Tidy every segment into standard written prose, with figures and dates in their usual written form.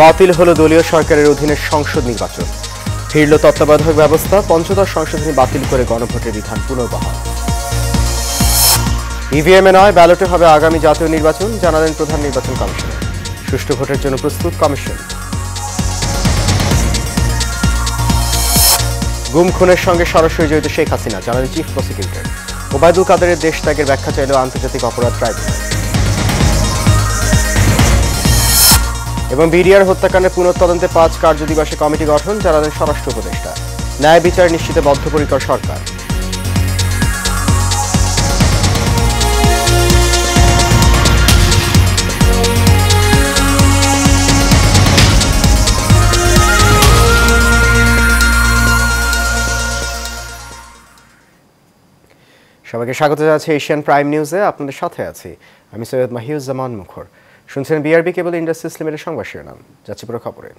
বাতিল হলো দলীয় সরকারের অধীনে সংসদ নির্বাচন। ফিরল তত্ত্বাবধায়ক ব্যবস্থা। পঞ্চদশ সংশোধনী বাতিল করে গণভোটের বিধান পুনর্বহাল। ইভিএমে নয়, ব্যালটে হবে আগামী জাতীয় নির্বাচন, জানালেন প্রধান নির্বাচন কমিশনার। সুষ্ঠু ভোটের জন্য প্রস্তুত কমিশন। গুম খুনের সঙ্গে সরাসরি জড়িত শেখ হাসিনা, জানালেন চিফ প্রসিকিউটর। ওবায়দুল কাদেরের দেশ ত্যাগের ব্যাখ্যা চাইল আন্তর্জাতিক অপরাধ ট্রাইব্যুনাল। এবং বিডিআর হত্যাকাণ্ডের পুনঃতদন্তে 5 কার্যদিবসে কমিটি গঠন, জানালেন স্বরাষ্ট্র উপদেষ্টা। ন্যায় বিচার নিশ্চিতে বদ্ধপরিকর সরকার। সবাইকে স্বাগত জানাচ্ছি এশিয়ান প্রাইম নিউজে। আপনাদের সাথে আছি আমি সৈয়দ মাহিউজ্জামান মুখর। শুনছেন বিআরবি কেবল ইন্ডাস্ট্রিজ লিমিটেড সংবাদ শিরোনাম। যাচ্ছি পুরো খবরে।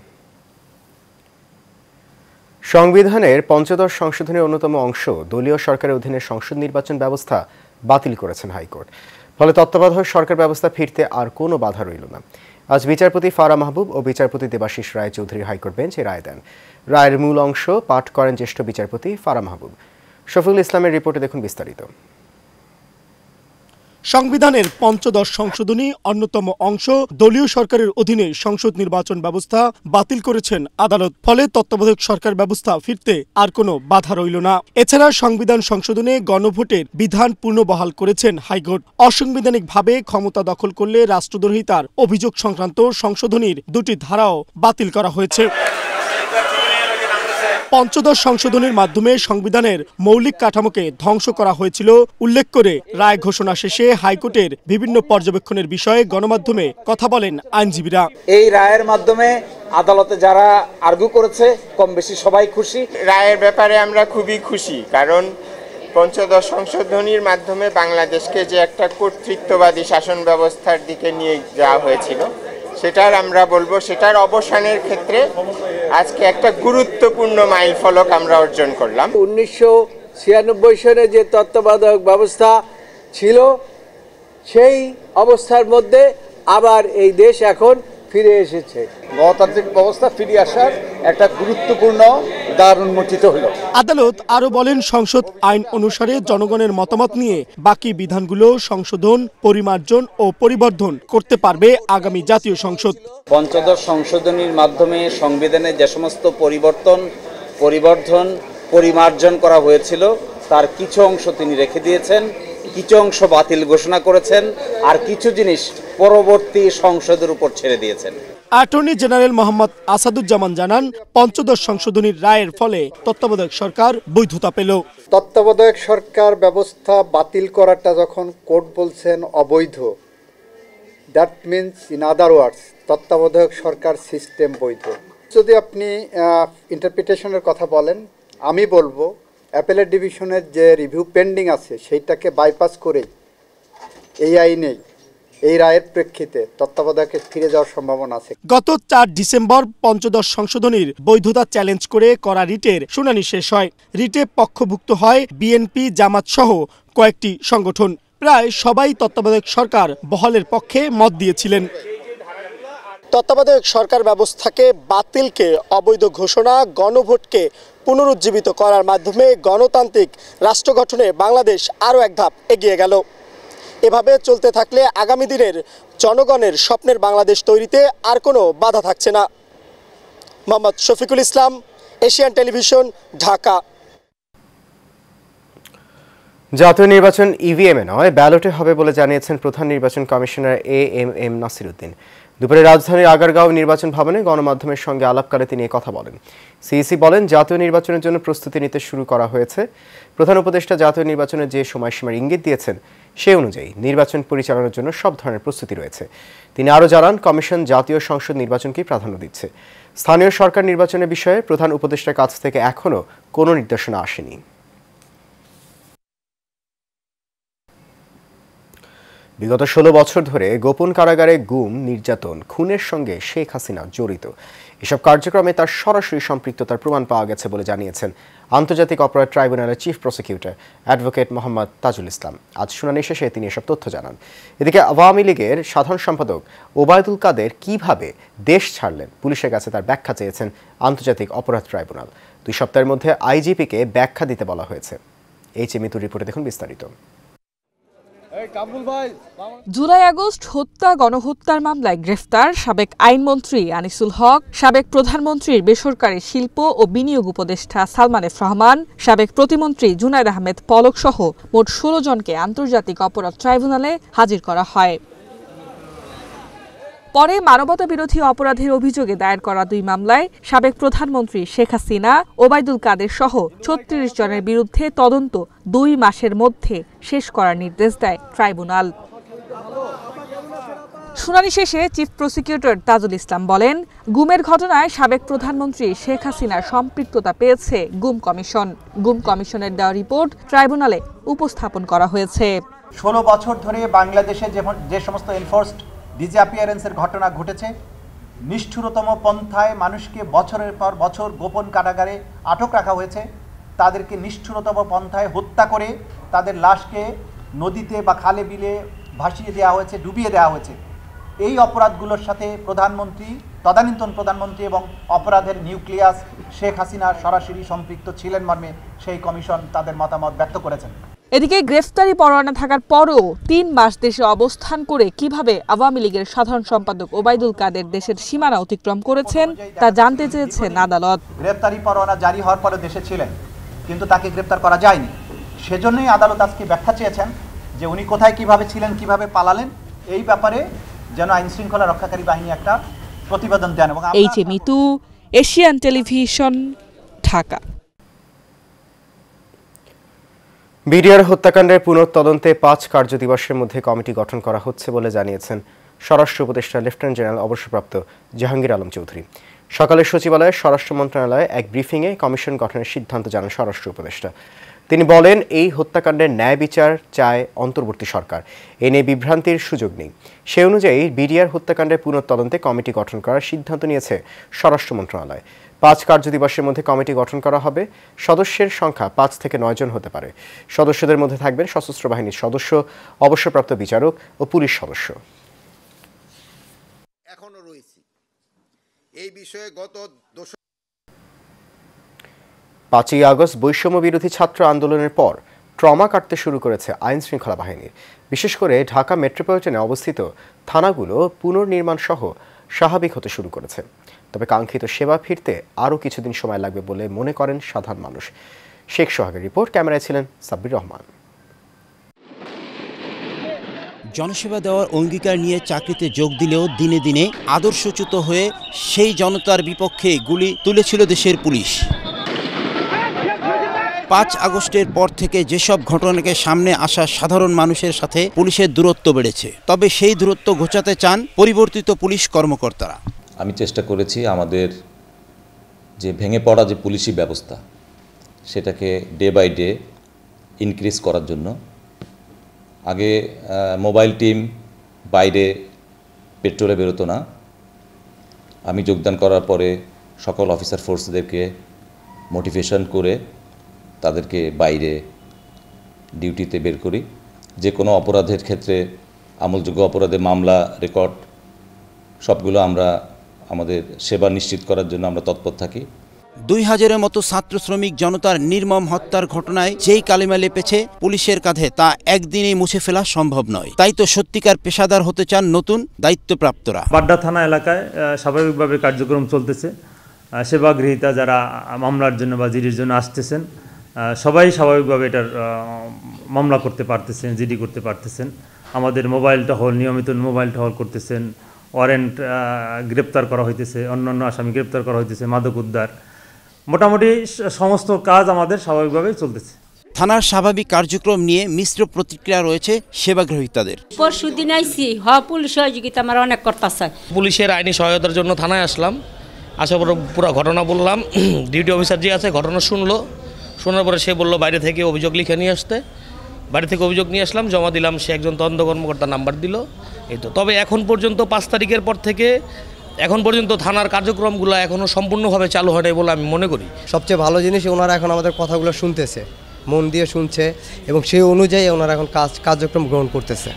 সংবিধানের পঞ্চদশ সংশোধনের অন্যতম অংশ দলীয় সরকারের অধীনে সংসদ নির্বাচন ব্যবস্থা বাতিল করেছেন হাইকোর্ট। ফলে তত্ত্বাবধায়ক সরকার ব্যবস্থা ফিরতে আর কোনো বাধা রইল না। আজ বিচারপতি ফারা মাহবুব ও বিচারপতি দেবাশিস রায় চৌধুরীর হাইকোর্ট বেঞ্চ এই রায় দেন। রায়ের মূল অংশ পাঠ করেন জ্যেষ্ঠ বিচারপতি ফারা মাহবুব। শফিকুল ইসলামের রিপোর্টে দেখুন বিস্তারিত। সংবিধানের পঞ্চদশ সংশোধনী অন্যতম অংশ দলীয় সরকারের অধীনে সংসদ নির্বাচন ব্যবস্থা বাতিল করেছেন আদালত। ফলে তত্ত্বাবধায়ক সরকার ব্যবস্থা ফিরতে আর কোনো বাধা রইল না। এছাড়া সংবিধান সংশোধনে গণভোটের বিধান পুনর্বহাল করেছেন হাইকোর্ট। অসাংবিধানিকভাবে ক্ষমতা দখল করলে রাষ্ট্রদ্রোহিতার অভিযোগ সংক্রান্ত সংশোধনীর 2টি ধারাও বাতিল করা হয়েছে। পঞ্চদশ সংশোধনীর মাধ্যমে সংবিধানের মৌলিক কাঠামোকে ধ্বংস করা হয়েছিল উল্লেখ করে রায় ঘোষণা শেষে হাইকোর্টের বিভিন্ন পর্যবেক্ষণের বিষয়ে গণমাধ্যমে কথা বলেন আইনজীবীরা। এই রায়ের মাধ্যমে আদালতে যারা আর্গু করেছে কম বেশি সবাই খুশি। রায়ের ব্যাপারে আমরা খুবই খুশি, কারণ পঞ্চদশ সংশোধনীর মাধ্যমে বাংলাদেশকে যে একটা কর্তৃত্ববাদী শাসন ব্যবস্থার দিকে নিয়ে যাওয়া হয়েছিল, সেটার আমরা বলবো সেটার অবসানের ক্ষেত্রে আজকে একটা গুরুত্বপূর্ণ মাইলফলক আমরা অর্জন করলাম। 1996 সালে যে তত্ত্বাবধায়ক ব্যবস্থা ছিল সেই অবস্থার মধ্যে আবার এই দেশ এখন ফিরে এসেছে। গণতান্ত্রিক ব্যবস্থা ফিরে আসার একটা গুরুত্বপূর্ণ দ্বার উন্মোচিত হলো। আদালত আরো বলেন, সংসদ আইন অনুসারে জনগণের মতামত নিয়ে বাকি বিধানগুলো সংশোধন, পরিমার্জন ও পরিবর্ধন করতে পারবে আগামী জাতীয় সংসদ। পঞ্চদশ সংশোধনীর মাধ্যমে সংবিধানে যে সমস্ত পরিবর্ধন পরিমার্জন করা হয়েছিল তার কিছু অংশ তিনি রেখে দিয়েছেন, কিছু অংশ বাতিল ঘোষণা করেছেন, আর কিছু জিনিস পরবর্তী সংসদের উপর ছেড়ে দিয়েছেন। অ্যাটর্নি জেনারেল মোহাম্মদ আসাদুজ্জামান জানান, পঞ্চদশ সংশোধনীর রায়ের ফলে তত্ত্বাবধায়ক সরকার বৈধতা পেল। তত্ত্বাবধায়ক সরকার ব্যবস্থা বাতিল করাটা যখন কোর্ট বলছেন অবৈধ, দ্যাট মিনস ইন আদার ওয়ার্ডস তত্ত্বাবধায়ক সরকার সিস্টেম বৈধ। যদি আপনি ইন্টারপ্রিটেশনের কথা বলেন, আমি বলবো অ্যাপেলেট ডিভিশনের যে রিভিউ পেন্ডিং আছে সেইটাকে বাইপাস করে এই আইনেই এই রায়ের প্রেক্ষিতে তত্ত্বাবধায়কে ফিরে যাওয়ার সম্ভাবনা আছে। গত 4 ডিসেম্বর পঞ্চদশ সংশোধনীর বৈধতা চ্যালেঞ্জ করে করা রিটের শুনানি শেষ হয়। রিটে পক্ষভুক্ত হয় বিএনপি, জামাত সহ কয়েকটি সংগঠন। প্রায় সবাই তত্ত্বাবধায়ক সরকার বহালের পক্ষে মত দিয়েছিলেন। তত্ত্বাবধায়ক সরকার ব্যবস্থাকে বাতিলকে অবৈধ ঘোষণা, গণভোটকে পুনরুজ্জীবিত করার মাধ্যমে গণতান্ত্রিক রাষ্ট্র গঠনে বাংলাদেশ আরও এক ধাপ এগিয়ে গেল। এভাবে চলতে থাকলে আগামী দিনের জনগণের স্বপ্নের বাংলাদেশ তৈরিতে আর কোনো বাধা থাকছে না। Mohammad Shafiqul Islam, Asian television, Dhaka. জাতীয় নির্বাচন ইভিএমে নয়, ব্যালটে হবে বলে জানিয়েছেন প্রধান নির্বাচন কমিশনার এএমএম নাসির উদ্দিন। দুপুরে রাজধানীর আগারগাঁও নির্বাচন ভবনে গণমাধ্যমের সঙ্গে আলাপকালে তিনি কথা বলেন। সিইসি বলেন, জাতীয় নির্বাচনের জন্য প্রস্তুতি নিতে শুরু করা হয়েছে। প্রধান উপদেষ্টা জাতীয় নির্বাচনের যে সময়সীমার ইঙ্গিত দিয়েছেন সে অনুযায়ী নির্বাচন পরিচালনার জন্য সব ধরনের প্রস্তুতি রয়েছে। তিনি আরও জানান, কমিশন জাতীয় সংসদ নির্বাচনকেই প্রাধান্য দিচ্ছে। স্থানীয় সরকার নির্বাচনের বিষয়ে প্রধান উপদেষ্টার কাছ থেকে এখনও কোনো নির্দেশনা আসেনি। বিগত 16 বছর ধরে গোপন কারাগারে গুম, নির্যাতন, খুনের সঙ্গে শেখ হাসিনা জড়িত। এসব কার্যক্রমে তার সরাসরি সম্পৃক্ততার প্রমাণ পাওয়া গেছে বলে জানিয়েছেন আন্তর্জাতিক অপরাধ ট্রাইব্যুনালের chief prosecutor advocate Mohammad Tajul Islam. আজ শুনানি শেষে তিনি এসব তথ্য জানান। এদিকে আওয়ামী লীগের সাধারণ সম্পাদক ওবায়দুল কাদের কিভাবে দেশ ছাড়লেন, পুলিশের কাছে তার ব্যাখ্যা চেয়েছেন আন্তর্জাতিক অপরাধ ট্রাইব্যুনাল। 2 সপ্তাহের মধ্যে আইজিপিকে ব্যাখ্যা দিতে বলা হয়েছে। মিতুর রিপোর্টে দেখুন বিস্তারিত। জুলাই আগস্ট হত্যা গণহত্যার মামলায় গ্রেফতার সাবেক আইনমন্ত্রী আনিসুল হক, সাবেক প্রধানমন্ত্রীর বেসরকারি শিল্প ও বিনিয়োগ উপদেষ্টা সালমান এফ রহমান, সাবেক প্রতিমন্ত্রী জুনায়েদ আহমেদ পলক সহ মোট 16 জনকে আন্তর্জাতিক অপরাধ ট্রাইব্যুনালে হাজির করা হয়। পরে মানবতা বিরোধী অপরাধের অভিযোগে দায়ের করা 2 মামলায় সাবেক প্রধানমন্ত্রী শেখ হাসিনা, ওবায়দুল কাদের সহ 36 জনের বিরুদ্ধে তদন্ত 2 মাসের মধ্যে শেষ করার নির্দেশ দেয় ট্রাইব্যুনাল। শুনানি শেষে চিফ প্রসিকিউটর তাজুল ইসলাম বলেন, গুমের ঘটনায় সাবেক প্রধানমন্ত্রী শেখ হাসিনার সম্পৃক্ততা পেয়েছে গুম কমিশন। গুম কমিশনের দেওয়া রিপোর্ট ট্রাইব্যুনালে উপস্থাপন করা হয়েছে। 16 বছর ধরে বাংলাদেশে যে সমস্ত এনফোর্সড ডিসঅ্যাপিয়ারেন্সের ঘটনা ঘটেছে, নিষ্ঠুরতম পন্থায় মানুষকে বছরের পর বছর গোপন কারাগারে আটক রাখা হয়েছে, তাদেরকে নিষ্ঠুরতম পন্থায় হত্যা করে তাদের লাশকে নদীতে বা খালে বিলে ভাসিয়ে দেওয়া হয়েছে, ডুবিয়ে দেওয়া হয়েছে। এই অপরাধগুলোর সাথে তদানীন্তন প্রধানমন্ত্রী এবং অপরাধের নিউক্লিয়াস শেখ হাসিনা সরাসরি সম্পৃক্ত ছিলেন মর্মে সেই কমিশন তাদের মতামত ব্যক্ত করেছেন। এদিকে গ্রেফতারি পরোয়ানা থাকার পরও 3 মাস দেশে অবস্থান করে কিভাবে আওয়ামী লীগের সাধারণ সম্পাদক ওবায়দুল কাদের দেশের সীমানা অতিক্রম করেছেন তা জানতে চেয়েছেন আদালত। গ্রেফতারি পরোয়ানা জারি হওয়ার পরে দেশে ছিলেন, কিন্তু তাকে গ্রেফতার করা যায়নি। সেজন্যই আদালত আজকে ব্যাখ্যা চেয়েছেন যে উনি কোথায় কিভাবে ছিলেন, কিভাবে পালালেন, এই ব্যাপারে যেন আইন শৃঙ্খলা রক্ষাকারী বাহিনী একটা প্রতিবেদন দেন। এবং Mitu, Asian television, Dhaka. BDR হত্যাকাণ্ডের পুনঃতদন্তে 5 কার্যদিবসের মধ্যে কমিটি গঠন করা হচ্ছে বলে জানিয়েছেন স্বরাষ্ট্র উপদেষ্টা লেফটেন্যান্ট জেনারেল অবসরপ্রাপ্ত জাহাঙ্গীর আলম চৌধুরী। সকালে সচিবালয়ে স্বরাষ্ট্র মন্ত্রণালয়ে এক ব্রিফিংয়ে কমিশন গঠনের সিদ্ধান্ত জানান স্বরাষ্ট্র উপদেষ্টা। তিনি বলেন, এই হত্যাকাণ্ডের ন্যায় বিচার চায় অন্তর্বর্তী সরকার, এ নিয়ে বিভ্রান্তির সুযোগ নেই। সে অনুযায়ী বিডিআর হত্যাকাণ্ডের পুনঃতদন্তে কমিটি গঠন করার সিদ্ধান্ত নিয়েছে স্বরাষ্ট্র মন্ত্রণালয়। 5 কার্যদিবসের মধ্যে কমিটি গঠন করা হবে। সদস্যের সংখ্যা 5 থেকে 9 জন হতে পারে। সদস্যদের মধ্যে থাকবেন সশস্ত্র বাহিনীর সদস্য, অবসরপ্রাপ্ত বিচারক ও পুলিশ সদস্য। এখনো রয়েছে এই বিষয়ে গত 5ই আগস্ট বৈষম্য বিরোধী ছাত্র আন্দোলনের পর ট্রমা কাটতে শুরু করেছে আইন শৃঙ্খলা বাহিনীর। বিশেষ করে ঢাকা মেট্রোপলিটনে অবস্থিত থানাগুলো পুনর্নির্মাণ সহ স্বাভাবিক হতে শুরু করেছে। তবে কাঙ্ক্ষিত সেবা ফিরতে আরও কিছুদিন সময় লাগবে বলে মনে করেন সাধারণ মানুষ। শেখ সোহাগের রিপোর্ট, ক্যামেরায় ছিলেন সাব্বির রহমান। জনসেবা দেওয়ার অঙ্গীকার নিয়ে চাকরিতে যোগ দিলেও দিনে দিনে আদর্শচ্যুত হয়ে সেই জনতার বিপক্ষে গুলি তুলেছিল দেশের পুলিশ। 5 আগস্টের পর থেকে যেসব ঘটনাকে সামনে আসা সাধারণ মানুষের সাথে পুলিশের দূরত্ব বেড়েছে, তবে সেই দূরত্ব ঘোচাতে চান পরিবর্তিত পুলিশ কর্মকর্তারা। আমি চেষ্টা করেছি আমাদের যে ভেঙে পড়া যে পুলিশি ব্যবস্থা সেটাকে ডে বাই ডে ইনক্রিজ করার জন্য। আগে মোবাইল টিম বাইরে পেট্রোলে বেরোতো না। আমি যোগদান করার পরে সকল অফিসার ফোর্সদেরকে মোটিভেশন করে তাদেরকে বাইরে ডিউটিতে বের করি। যে কোনো অপরাধের ক্ষেত্রে আমলযোগ্য অপরাধে মামলা রেকর্ড সবগুলো আমরা আমাদের সেবা নিশ্চিত করার জন্য আমরা তৎপর থাকি। 2000-এর মতো ছাত্র শ্রমিক জনতার নির্মম হত্যার ঘটনায় যেই কালিমা লেপেছে পুলিশের কাঁধে, তা একদিনেই মুছে ফেলা সম্ভব নয়। তাই তো সত্যিকার পেশাদার হতে চান নতুন দায়িত্বপ্রাপ্তরা। বাড্ডা থানা এলাকায় স্বাভাবিকভাবে কার্যক্রম চলতেছে। সেবাগৃহীতা যারা মামলার জন্য বা জিডির জন্য আসতেছেন সবাই স্বাভাবিকভাবে এটার মামলা করতে পারতেছেন, জিডি করতে পারতেছেন। আমাদের মোবাইল টহল, নিয়মিত মোবাইল টহল করতেছেন। ওয়ারেন্ট গ্রেপ্তার করা হইতেছে, অন্যান্য আসামি গ্রেপ্তার করা হইতেছে, মাদক উদ্ধার, মোটামুটি সমস্ত কাজ আমাদের স্বাভাবিকভাবেই চলতেছে। থানার স্বাভাবিক কার্যক্রম নিয়ে মিশ্র প্রতিক্রিয়া রয়েছে সেবাগ্রহীতাদের। পরশুদিন আইসি পুলিশ সহযোগিতা আমার অনেক করতেছে। পুলিশের আইনি সহায়তার জন্য থানায় আসলাম। আসার পরে পুরো ঘটনা বললাম। ডিউটি অফিসার যে আছে ঘটনা শোনার পরে সে বলল বাইরে থেকে অভিযোগ লিখে নিয়ে আসতে। বাড়ি থেকে অভিযোগ নিয়ে আসলাম, জমা দিলাম, সে একজন তদন্ত কর্মকর্তার নাম্বার দিল, এই তো। তবে এখন পর্যন্ত 5 তারিখের পর থেকে এখন পর্যন্ত থানার কার্যক্রমগুলো এখনও সম্পূর্ণভাবে চালু হয় নাই বলে আমি মনে করি। সবচেয়ে ভালো জিনিস ওনারা এখন আমাদের কথাগুলো শুনতেছে, মন দিয়ে শুনছে এবং সেই অনুযায়ী ওনারা এখন কার্যক্রম গ্রহণ করতেছে।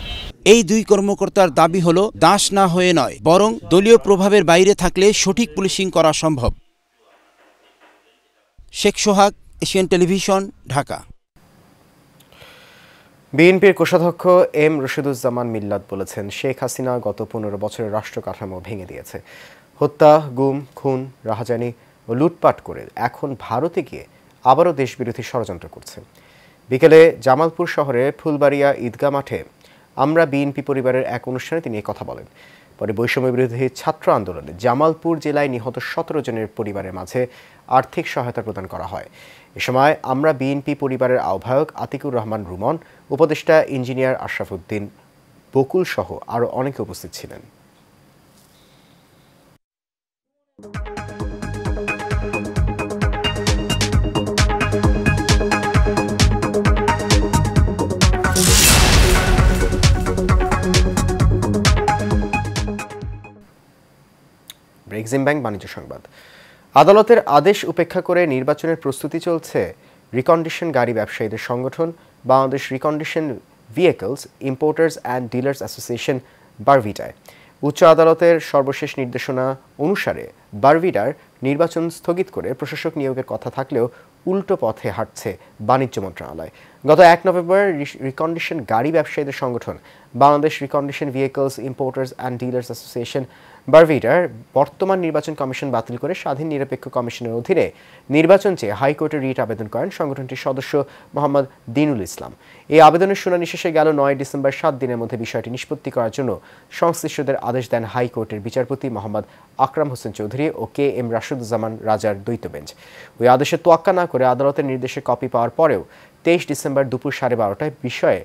এই দুই কর্মকর্তার দাবি হলো দাস না হয়ে নয়, বরং দলীয় প্রভাবের বাইরে থাকলে সঠিক পুলিশিং করা সম্ভব। শেখ সোহাগ, এশিয়ান টেলিভিশন, ঢাকা। বিএনপির কোষাধ্যক্ষ এম রশিদুজ্জামান মিল্লাত বলেছেন, শেখ হাসিনা গত 15 বছরের রাষ্ট্র কাঠামো ভেঙে দিয়েছে। হত্যা, গুম, খুন, রাহাজানি ও লুটপাট করে এখন ভারতে গিয়ে আবারও দেশবিরোধী ষড়যন্ত্র করছে। বিকেলে জামালপুর শহরে ফুলবাড়িয়া ঈদগাহ মাঠে আমরা বিএনপি পরিবারের এক অনুষ্ঠানে তিনি কথা বলেন। পরে বৈষম্য বিরোধী ছাত্র আন্দোলনে জামালপুর জেলায় নিহত 17 জনের পরিবারের মাঝে আর্থিক সহায়তা প্রদান করা হয়। এ সময় আমরা বিএনপি পরিবারের আহ্বায়ক আতিকুর রহমান রুমন, উপদেষ্টা ইঞ্জিনিয়ার আশরাফুদ্দিন বকুল সহ আরও অনেকে উপস্থিত ছিলেন। এক্সিম ব্যাংক বাণিজ্য সংবাদ। আদালতের আদেশ উপেক্ষা করে নির্বাচনের প্রস্তুতি চলছে রিকন্ডিশন গাড়ি ব্যবসায়ীদের সংগঠন Bangladesh recondition vehicles importers and dealers association বারভিটায়। উচ্চ আদালতের সর্বশেষ নির্দেশনা অনুসারে বারভিটার নির্বাচন স্থগিত করে প্রশাসক নিয়োগের কথা থাকলেও উল্টো পথে হাঁটছে বাণিজ্য মন্ত্রণালয়। গত 1 নভেম্বর রিকন্ডিশন গাড়ি ব্যবসায়ীদের সংগঠন Bangladesh recondition vehicles importers and dealers association বারভিটার বর্তমান নির্বাচন কমিশন বাতিল করে স্বাধীন নিরপেক্ষ কমিশনের অধীনে নির্বাচন চেয়ে হাইকোর্টে রিট আবেদন করেন সংগঠনটির সদস্য মোহাম্মদ দিনুল ইসলাম। এই আবেদনের শুনানি শেষে গেল 9 ডিসেম্বর 7 দিনের মধ্যে বিষয়টি নিষ্পত্তি করার জন্য সংশ্লিষ্টদের আদেশ দেন হাইকোর্টের বিচারপতি মোহাম্মদ আকরাম হোসেন চৌধুরী ও কে এম রাশিদুজ্জামান রাজার দ্বৈত বেঞ্চ। ওই আদেশে তোয়াক্কা না করে আদালতের নির্দেশে কপি পাওয়ার পরেও 23 ডিসেম্বর দুপুর 12:30টায় বিষয়ে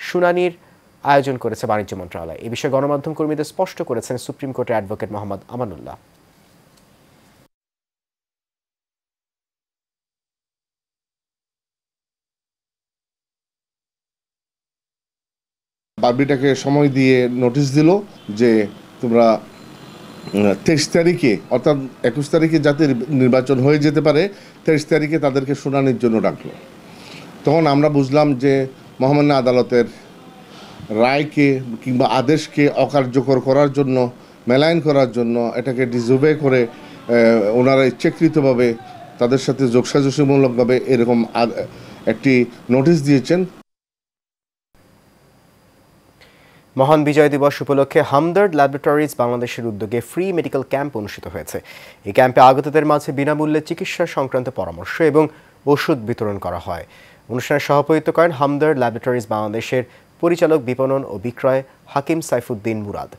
শুনানির আয়োজন করেছে বাণিজ্য মন্ত্রণালয়। এ বিষয়ে গণমাধ্যম কর্মীদের স্পষ্ট করেছেন সুপ্রিম কোর্টের অ্যাডভোকেট মোহাম্মদ আমানুল্লাহ। বারবিটাকে সময় দিয়ে নোটিশ দিল যে তোমরা 23 তারিখে অর্থাৎ 21 তারিখে যাতে নির্বাচন হয়ে যেতে পারে 23 তারিখে তাদেরকে শুনানির জন্য ডাকলো। তখন আমরা বুঝলাম যে মহামান্য আদালতের রায়কে কিংবা আদেশকে অকার্যকর করার জন্য, মেলাইন করার জন্য, এটাকে ডিসওবে করে ওনারা ইচ্ছাকৃতভাবে তাদের সাথে যোগসাজশমূলকভাবে এরকম একটি নোটিশ দিয়েছেন। মহান বিজয় দিবস উপলক্ষে হামদর্দ ল্যাবরেটরিজ বাংলাদেশের উদ্যোগে ফ্রি মেডিকেল ক্যাম্প অনুষ্ঠিত হয়েছে। এই ক্যাম্পে আগতদের মাঝে বিনামূল্যে চিকিৎসা সংক্রান্ত পরামর্শ এবং ওষুধ বিতরণ করা হয়। অনুষ্ঠানে সভাপতিত্ব করেন হামদর্দ ল্যাবরেটরিজ বাংলাদেশের পরিচালক বিপণন ও বিক্রয় হাকিম সাইফুদ্দিন মুরাদ।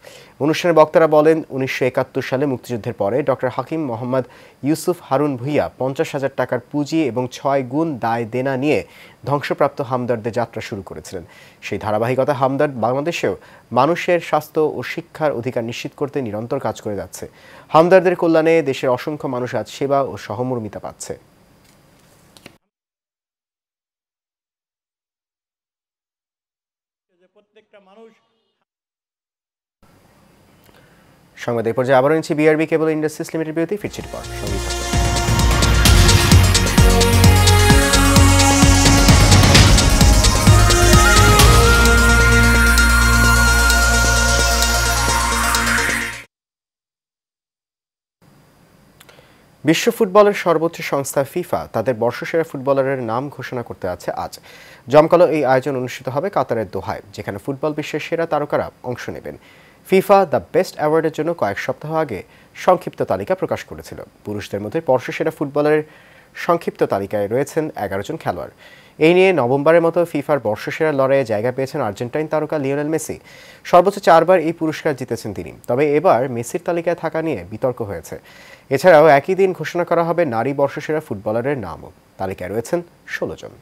অনুষ্ঠানে বক্তারা বলেন, 1971 সালে মুক্তিযুদ্ধের পরে ডক্টর হাকিম মোহাম্মদ ইউসুফ হারুন ভুইয়া 50,000 টাকার পুঁজি এবং 6 গুণ দায় দেনা নিয়ে ধ্বংসপ্রাপ্ত হামদর্দে যাত্রা শুরু করেছিলেন। সেই ধারাবাহিকতা হামদর্দ বাংলাদেশেও মানুষের স্বাস্থ্য ও শিক্ষার অধিকার নিশ্চিত করতে নিরন্তর কাজ করে যাচ্ছে। হামদর্দের কল্যাণে দেশের অসংখ্য মানুষ আজ সেবা ও সহমর্মিতা পাচ্ছে। সংবাদ এই পর্যায়ে আবারও নিচ্ছি বিআরবি কেবল ইন্ডাস্ট্রিজ লিমিটেড বিরতি। ফিরছি পর সঙ্গে থাকুন। বিশ্ব ফুটবলের সর্বোচ্চ সংস্থা ফিফা তাদের বর্ষসেরা ফুটবলারের নাম ঘোষণা করতে আছে আজ। জমকালো এই আয়োজন অনুষ্ঠিত হবে কাতারের দোহায়, যেখানে ফুটবল বিশ্বের সেরা তারকারা অংশ নেবেন। ফিফা দ্য বেস্ট অ্যাওয়ার্ডের জন্য কয়েক সপ্তাহ আগে সংক্ষিপ্ত তালিকা প্রকাশ করেছিল। পুরুষদের মধ্যে বর্ষসেরা ফুটবলের সংক্ষিপ্ত তালিকায় রয়েছেন 11 জন খেলোয়াড়। এই নিয়ে নভেম্বরের মতো ফিফার বর্ষসেরা লড়াইয়ে জায়গা পেয়েছেন আর্জেন্টাইন তারকা লিওনেল মেসি। সর্বোচ্চ 4 বার এই পুরস্কার জিতেছেন তিনি। তবে এবার মেসির তালিকায় থাকা নিয়ে বিতর্ক হয়েছে। এছাড়াও একই দিন ঘোষণা করা হবে নারী বর্ষসেরা ফুটবলারের নামও। তালিকায় রয়েছেন 16 জন।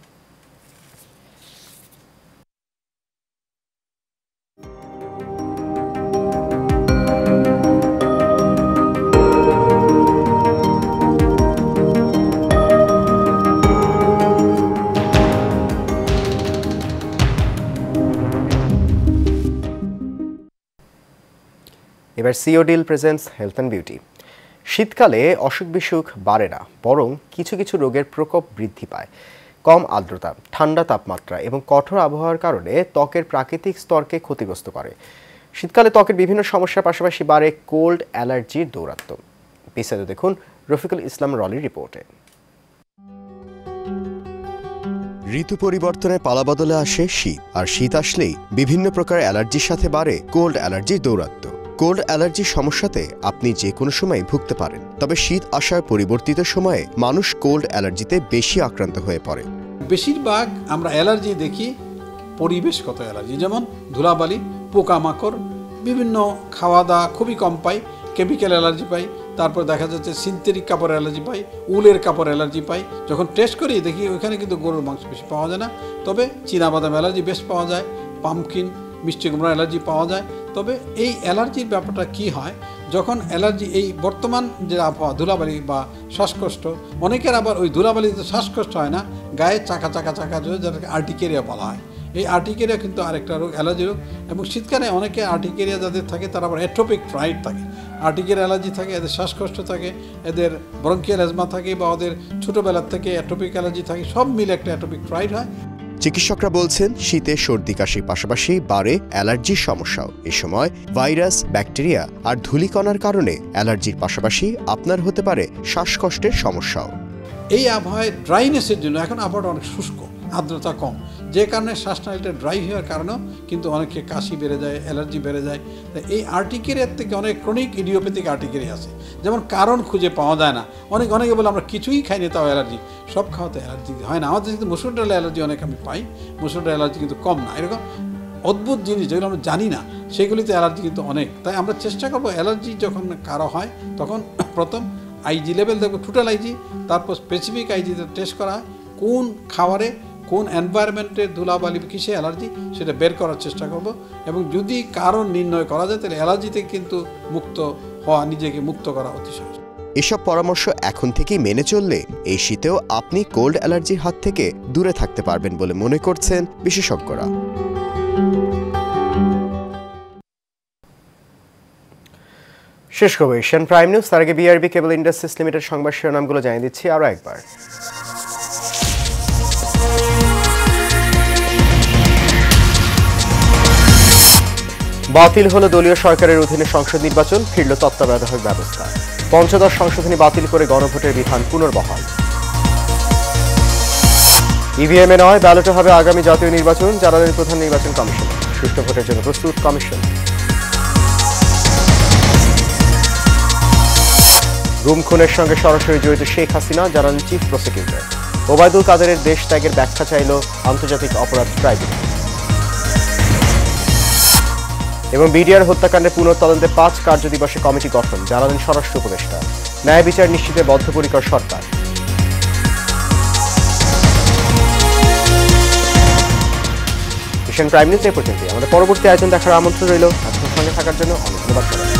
এবার সিওডিল প্রেজেন্টস হেলথ অ্যান্ড বিউটি। শীতকালে অসুখ বিসুখ বাড়ে না, বরং কিছু কিছু রোগের প্রকোপ বৃদ্ধি পায়। কম আর্দ্রতা, ঠান্ডা তাপমাত্রা এবং কঠোর আবহাওয়ার কারণে ত্বকের প্রাকৃতিক স্তরকে ক্ষতিগ্রস্ত করে। শীতকালে ত্বকের বিভিন্ন সমস্যার পাশাপাশি বাড়ে কোল্ড অ্যালার্জির দৌরাত্ম্য। বিস্তারিত দেখুন রফিকুল ইসলাম রলির রিপোর্টে। ঋতু পরিবর্তনের পালাবদলে আসে শীত, আর শীত আসলেই বিভিন্ন প্রকার অ্যালার্জির সাথে বাড়ে কোল্ড অ্যালার্জির দৌরাত্ম্য। কোল্ড অ্যালার্জির সমস্যাতে আপনি যে কোনো সময় ভুগতে পারেন, তবে শীত আসার পরিবর্তিত সময়ে মানুষ কোল্ড অ্যালার্জিতে বেশি আক্রান্ত হয়ে পড়ে। বেশিরভাগ আমরা অ্যালার্জি দেখি পরিবেশগত অ্যালার্জি, যেমন ধুলাবালি, পোকামাকড়, বিভিন্ন খাওয়া দাওয়া খুবই কম পাই, কেমিক্যাল অ্যালার্জি পাই, তারপর দেখা যাচ্ছে সিনথেটিক কাপড় অ্যালার্জি পাই, উলের কাপড় অ্যালার্জি পাই। যখন টেস্ট করি দেখি ওইখানে কিন্তু গরুর মাংস বেশি পাওয়া যায় না, তবে চীনাবাদাম অ্যালার্জি বেশ পাওয়া যায়, পামকিন, মিষ্টি কুমড়া অ্যালার্জি পাওয়া যায়। তবে এই অ্যালার্জির ব্যাপারটা কি হয়, যখন অ্যালার্জি এই বর্তমান যে আবহাওয়া, ধুলাবালি বা শ্বাসকষ্ট, অনেকের আবার ওই ধুলাবালিতে শ্বাসকষ্ট হয় না, গায়ে চাকা চাকা চাকা যেটাকে আর্টিকেরিয়া বলা হয়। এই আর্টিকেরিয়া কিন্তু আরেকটা রোগ, অ্যালার্জি রোগ। এবং শীতকালে অনেকে আর্টিকেরিয়া যাদের থাকে তারা আবার অ্যাট্রোপিক ফ্রাইড থাকে, আর্টিকেরিয়া অ্যালার্জি থাকে, এদের শ্বাসকষ্ট থাকে, এদের ব্রঙ্কিয়াল অ্যাজমা থাকে, বা ওদের ছোটোবেলার থেকে অ্যাট্রোপিক অ্যালার্জি থাকে, সব মিলে একটা অ্যাট্রোপিক ফ্রাইড হয়। চিকিৎসকরা বলছেন শীতে সর্দি কাশির পাশাপাশি বাড়ে অ্যালার্জির সমস্যাও। এ সময় ভাইরাস, ব্যাকটেরিয়া আর ধূলিকণার কারণে অ্যালার্জির পাশাপাশি আপনার হতে পারে শ্বাসকষ্টের সমস্যাও। এই আবহাওয়ায় ড্রাইনেসের জন্য এখন আবহাওয়াটা অনেক শুষ্ক, আর্দ্রতা কম, যে কারণে শ্বাসনালীটা ড্রাই হওয়ার কারণেও কিন্তু অনেকে কাশি বেড়ে যায়, অ্যালার্জি বেড়ে যায়। এই আর্টিকেরিয়ার থেকে অনেক ক্রনিক ইডিওপ্যাথিক আর্টিকেরিয়া আছে, যেমন কারণ খুঁজে পাওয়া যায় না। অনেকে বলে আমরা কিছুই খাইনি তাও অ্যালার্জি, সব খাওয়াতে অ্যালার্জি হয় না। আমাদের কিন্তু মসুর ডালে অ্যালার্জি অনেক আমি পাই, মসুর ডাল অ্যালার্জি কিন্তু কম না। এরকম অদ্ভুত জিনিস যেগুলো আমরা জানি না, সেগুলিতে অ্যালার্জি কিন্তু অনেক। তাই আমরা চেষ্টা করবো অ্যালার্জি যখন কারো হয় তখন প্রথম আইজি লেভেল দেখবো, টোটাল আইজি, তারপর স্পেসিফিক আইজিতে টেস্ট করা হয়, কোন খাবারে কোন এনভায়রনমেন্টের ধুলাবালি কিসে অ্যালার্জি সেটা বের করার চেষ্টা করব। এবং যদি কারণ নির্ণয় করা যায় তাহলে অ্যালার্জি থেকে কিন্তু মুক্ত হওয়া, নিজেকে মুক্ত করা অতি সহজ। এসব পরামর্শ এখন থেকেই মেনে চললে এই শীতেও আপনি কোল্ড অ্যালার্জির হাত থেকে দূরে থাকতে পারবেন বলে মনে করছেন বিশেষজ্ঞরা। শেষ খবর এশিয়ান প্রাইম নিউজ। তার আগে বিআরবি কেবল ইন্ডাস্ট্রিজ লিমিটেড সংবাদ শিরোনামগুলো জানিয়ে দিচ্ছি আরও একবার। বাতিল হলো দলীয় সরকারের অধীনে সংসদ নির্বাচন, ফিরল তত্ত্বাবধায়ক ব্যবস্থা। পঞ্চদশ সংশোধনী বাতিল করে গণভোটের বিধান পুনর্বহাল। ইভিএমে নয়, ব্যালটে হবে আগামী জাতীয় নির্বাচন, জানালেন প্রধান নির্বাচন কমিশন। সুষ্ঠু ভোটের জন্য প্রস্তুত কমিশন। গুম খুনের সঙ্গে সরাসরি জড়িত শেখ হাসিনা, জানালেন চিফ প্রসিকিউটর। ওবায়দুল কাদেরের দেশ ত্যাগের ব্যাখ্যা চাইল আন্তর্জাতিক অপরাধ ট্রাইব্যুনাল। এবং বিডিআর হত্যাকাণ্ডে পুনঃতদন্তে 5 কার্যদিবসে কমিটি গঠন, জানালেন স্বরাষ্ট্র উপদেষ্টা। ন্যায় বিচার নিশ্চিতে বদ্ধপরিকর সরকার। এশিয়ান প্রাইম নিউজ এ পর্যন্ত। আমাদের পরবর্তী আয়োজন দেখার আমন্ত্রণ রইল। আপনার সঙ্গে থাকার জন্য অনেক ধন্যবাদ।